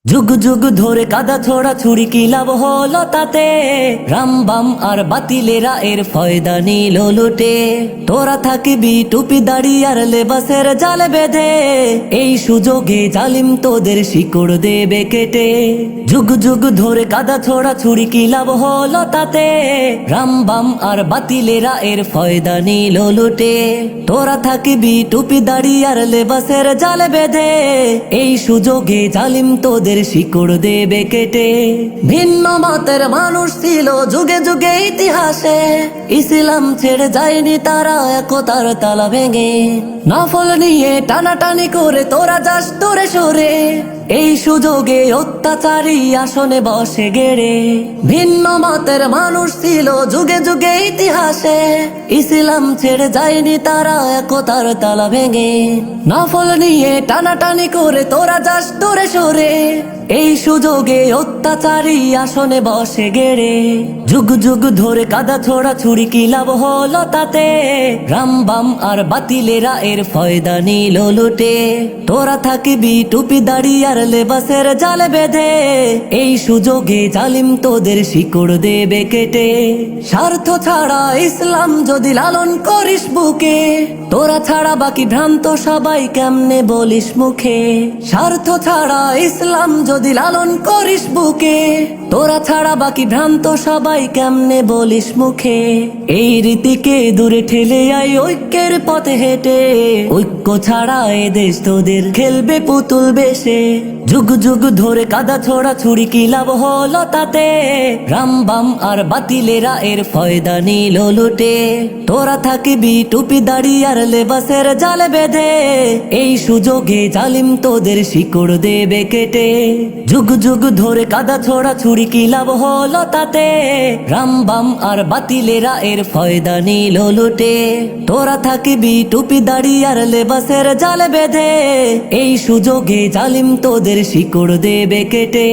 যুগ যুগ ধরে কাদা ছোড়া ছুরি কি লাভ হলো তাতে, রামবাম আর বাতিলেরা এর ফয়দা নিল লুটে। তোরা থাকবি টুপি দাড়ি আর লেবাসের জালে বেঁধে, এই সুযোগে জালিম তোদের শিকড় দেবে কেটে। যুগ যুগ ধরে কাদা ছোড়া ছুরি কি লাভ হলো তাতে, রামবাম আর বাতিলেরা এর ফয়দা নিল লুটে। তোরা থাকবি টুপি দাড়ি আর লেবাসের জালে বেঁধে, এই সুযোগে জালিম তোদের শিকড় দেবে কেটে। ভিন্ন মতের মানুষ ছিল যুগে যুগে ইতিহাসে, ইসলাম ছেড়ে যায়নি তারা একতার তালা ভেঙে। নফল নিয়ে টানাটানি করে তোরা যাস তোরে সরে, এই সুযোগে অত্যাচারী আসনে বসে গেড়ে। ভিন্ন মতের মানুষ ছিল যুগে যুগে ইতিহাসে, ইসলাম ছেড়ে যায়নি তারা একতার তালা ভেঙে। নফল নিয়ে টানাটানি করে তোরা যাস তোরে সরে, এই সুযোগে অত্যাচারী আসনে বসে গেড়ে। যুগ যুগ ধরে কাদা ছোড়া ছুরি কি লাভ হলো তাতে, রামবাম আর বাতিলেরা এর ফয়দা নিল লুটে। তোরা থাকবি টুপি দাড়ি আর লেবাসের জালে বেঁধে, এই সুযোগে জালিম তোদের শিকড় দেবে কেটে। স্বার্থ ছাড়া ইসলাম যদি লালন করিস বুকে, তোরা ছাড়া বাকি ভ্রান্ত সবাই কেমনে বলিস মুখে। স্বার্থ ছাড়া ইসলাম যদি লালন করিস বুকে, তোরা ছাড়া বাকি ভ্রান্ত সবাই কেমনে বলিস মুখে। এই রীতিকে দূরে ঠেলে আই ঐক্যের পথে হেঁটে, ঐক্য ছাড়া এ দেশ তোদের খেলবে পুতুল বেশে। যুগ যুগ ধরে কাদা ছোড়া ছুরি কি লাভ হলো তাতে, রামবাম আর বাতিলেরা এর ফয়দা নিল লুটে। তোরা থাকবি টুপি দাড়ি আর লেবাসের জালে বেঁধে, এই সুযোগে জালিম তোদের শিকড় দেবে কেটে। যুগ যুগ ধরে কাদা ছোড়া ছুরি কি লাভ হলো তাতে, রামবাম আর বাতিলেরা এর ফয়দা নিল লুটে। তোরা থাকবি টুপি দাড়ি আর লেবাসের জালে বেঁধে, এই সুযোগে জালিম তোদের শিকড় দেবে কেটে।